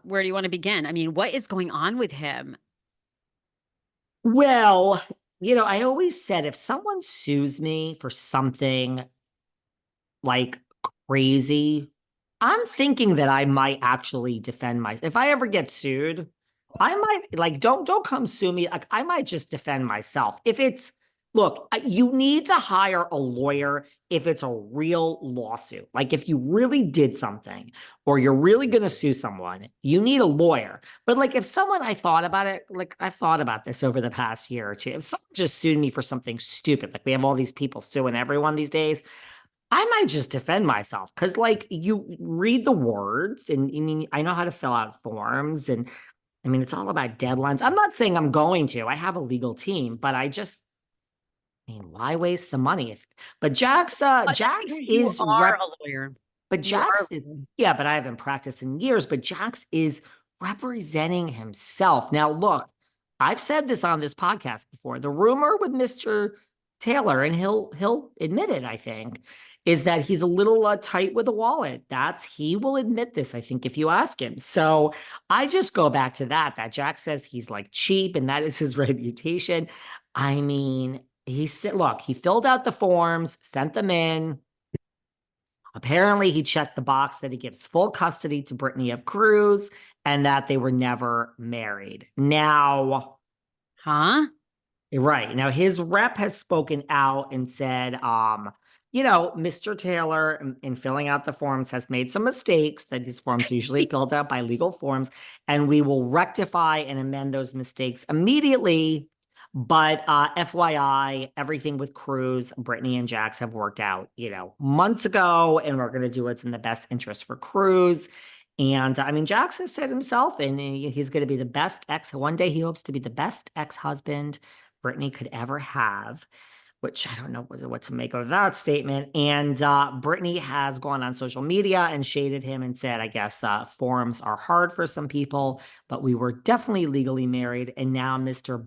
Where do you want to begin? I mean, what is going on with him? Well, I always said if someone sues me for something like crazy, I'm thinking that I might actually defend myself. If I ever get sued, I might like don't come sue me. Like I might just defend myself. If it's look, you need to hire a lawyer if it's a real lawsuit. Like if you really did something or you're really going to sue someone, you need a lawyer. But like if someone I thought about it, like I've thought about this over the past year or two. If someone just sued me for something stupid, like we have all these people suing everyone these days, I might just defend myself because, like, you read the words, and I mean, I know how to fill out forms, and I mean, it's all about deadlines. I'm not saying I'm going to. I have a legal team, but I mean, why waste the money? But Jax You is are a lawyer. but You are. Jax is, yeah, but I haven't practiced in years. But Jax is representing himself. Now, look, I've said this on this podcast before. The rumor with Mr. Taylor, and he'll admit it, I think, is that he's a little tight with the wallet. He will admit this, I think, if you ask him. So I just go back to that Jax says he's like cheap, and that is his reputation. I mean, he said, look, he filled out the forms, sent them in. Apparently, he checked the box that he gives full custody to Brittany of Cruz and that they were never married. Now, Huh? right. Now, his rep has spoken out and said, Mr. Taylor, in filling out the forms, has made some mistakes, that these forms are usually filled out by legal forms, and we will rectify and amend those mistakes immediately. But FYI, everything with Cruz, Brittany, and Jax have worked out, months ago, and we're going to do what's in the best interest for Cruz. And I mean, Jax has said himself, and he's going to be the best ex. One day he hopes to be the best ex-husband Brittany could ever have, which I don't know what to make of that statement. And Brittany has gone on social media and shaded him and said, I guess forums are hard for some people, but we were definitely legally married. And now Mr.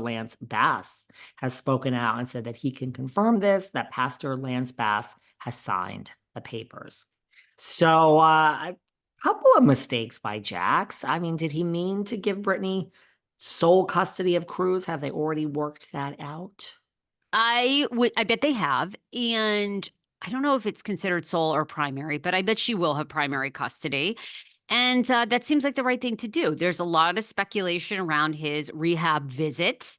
Lance Bass, has spoken out and said that he can confirm this, that Pastor Lance Bass has signed the papers. So a couple of mistakes by Jax. I mean, did he mean to give Brittany sole custody of Cruz? Have they already worked that out? I bet they have. And I don't know if it's considered sole or primary, but I bet she will have primary custody. And that seems like the right thing to do. There's a lot of speculation around his rehab visit.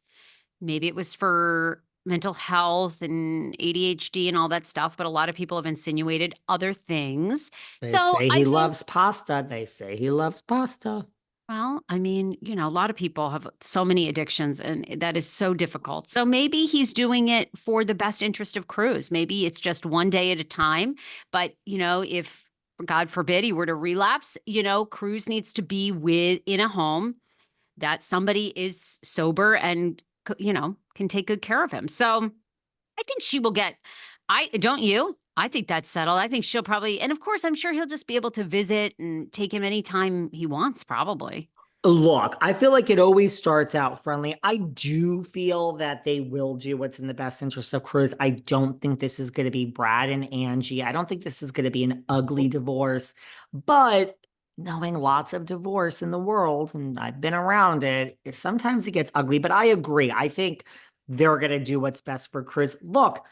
Maybe it was for mental health and ADHD and all that stuff, but a lot of people have insinuated other things. They So say I he think, loves pasta. They say he loves pasta. well, I mean, a lot of people have so many addictions and that is so difficult. So maybe he's doing it for the best interest of Cruz. Maybe it's just one day at a time. But, if God forbid he were to relapse, Cruz needs to be in a home that somebody is sober and, can take good care of him. So I think she will get, I don't you? I think that's settled. I think she'll probably, and of course, I'm sure he'll just be able to visit and take him anytime he wants, probably. Look, I feel like it always starts out friendly. I do feel that they will do what's in the best interest of Cruz. I don't think this is going to be Brad and Angie. I don't think this is going to be an ugly divorce. But knowing lots of divorce in the world, and I've been around sometimes it gets ugly. But I agree. I think they're going to do what's best for Cruz. Look,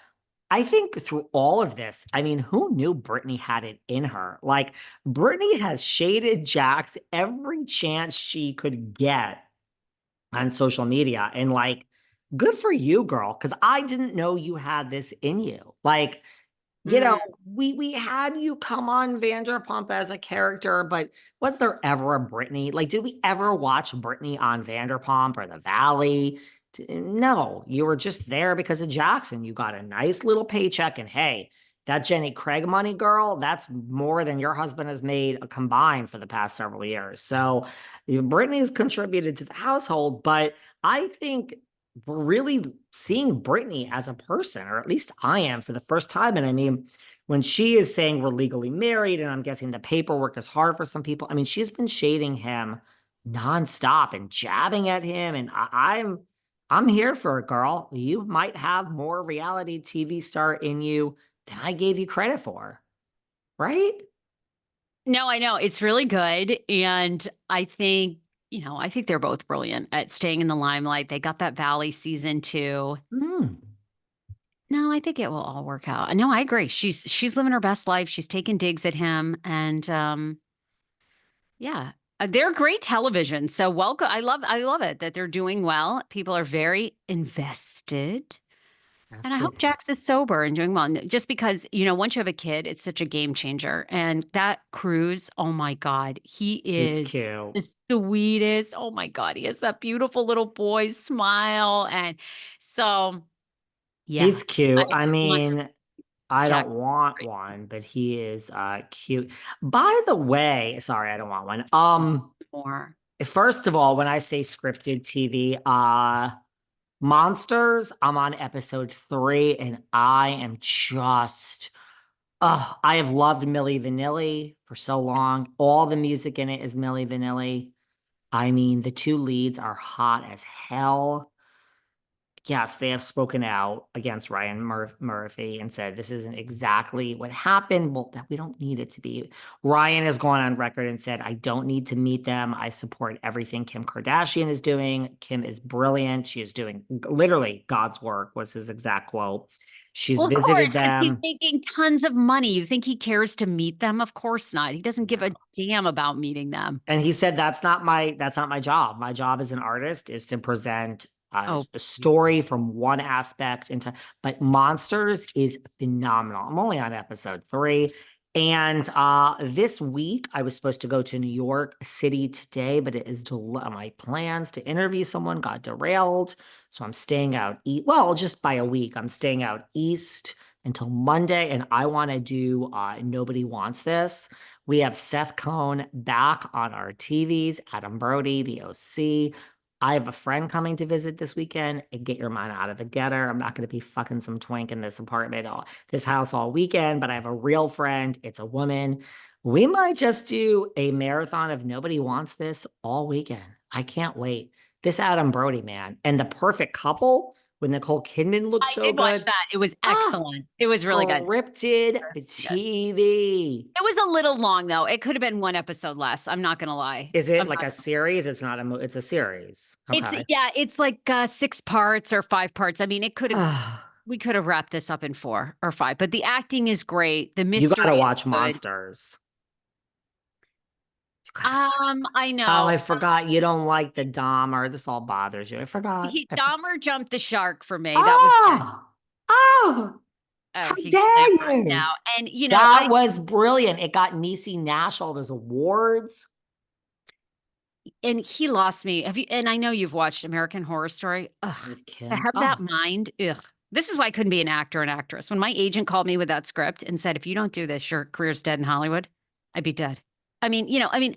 I think through all of this, I mean, who knew Brittany had it in her? Like, Brittany has shaded Jax every chance she could get on social media. And like, good for you, girl, because I didn't know you had this in you. Like, Mm. we had you come on Vanderpump as a character, but was there ever a Brittany? Like, did we ever watch Brittany on Vanderpump or The Valley? No, you were just there because of Jackson. You got a nice little paycheck, and hey, that Jenny Craig money, girl, that's more than your husband has made combined for the past several years. So Brittany's contributed to the household, but I think we're really seeing Brittany as a person, or at least I am for the first time. And I mean, when she is saying we're legally married, and I'm guessing the paperwork is hard for some people, I mean, she's been shading him nonstop and jabbing at him. And I'm here for it, girl. You might have more reality TV star in you than I gave you credit for, right? No, I know. It's really good. And I think, I think they're both brilliant at staying in the limelight. They got that Valley season 2. Mm, No, I think it will all work out. No, I agree. She's living her best life. She's taking digs at him, and yeah, they're great television. So welcome. I love it that they're doing well. People are very invested, has and I to hope be. Jax is sober and doing well. Just because once you have a kid, it's such a game changer. And that Cruz, oh my God, he He's is cute. the sweetest. Oh my God, he has that beautiful little boy smile, and so yeah, He's cute. if I you want mean, I Jack don't want one, but he is cute. By the way, sorry, I don't want one. more. First of all, when I say scripted TV, Monsters, I'm on episode 3 and I am just I have loved Milli Vanilli for so long. All the music in it is Milli Vanilli. I mean, the two leads are hot as hell. Yes, they have spoken out against Ryan Murphy and said this isn't exactly what happened. Well, that we don't need it to be. Ryan has gone on record and said, I don't need to meet them. I support everything Kim Kardashian is doing. Kim is brilliant. She is doing literally God's work, was his exact quote. She's Well, of course, visited because he's them. making tons of money. You think he cares to meet them? Of course not. He doesn't give a damn about meeting them. And he said that's not my job. My job as an artist is to present Oh, a story from one aspect into, but Monsters is phenomenal. I'm only on episode 3. And this week I was supposed to go to New York City today, but it is my plans to interview someone got derailed. So I'm staying out well, just by a week. I'm staying out east until Monday, and I want to do Nobody Wants This. We have Seth Cohn back on our TVs, Adam Brody, the OC. I have a friend coming to visit this weekend. And get your mind out of the gutter. I'm not going to be fucking some twink in this apartment, this house all weekend, but I have a real friend. It's a woman. We might just do a marathon of Nobody Wants This all weekend. I can't wait. This Adam Brody, man. And the perfect couple with Nicole Kidman looks I so did watch good. that. It was Ah, excellent. It was really good. scripted Good. TV. It was a little long though. It could have been one episode less. I'm not gonna lie. Is it I'm like not. a series? It's not it's a series. It's Okay. yeah. It's like 6 parts or 5 parts. I mean, it could have. We could have wrapped this up in 4 or 5. But the acting is great. The You mystery gotta is watch good. Monsters. You gotta watch I Oh, know. I forgot you don't like the Dahmer. This all bothers you. I forgot. He Dahmer jumped the shark for me. That was it. Oh, oh, Oh, how he's dare glamorous you? now. And That was brilliant. It got Niecy Nash all those awards. and he lost me. Have you? And I know you've watched American Horror Story. Ugh, With to Kim. have that Oh, mind. Ugh. This is why I couldn't be an actor and actress. When my agent called me with that script and said, "If you don't do this, your career's dead in Hollywood," I'd be dead. I mean,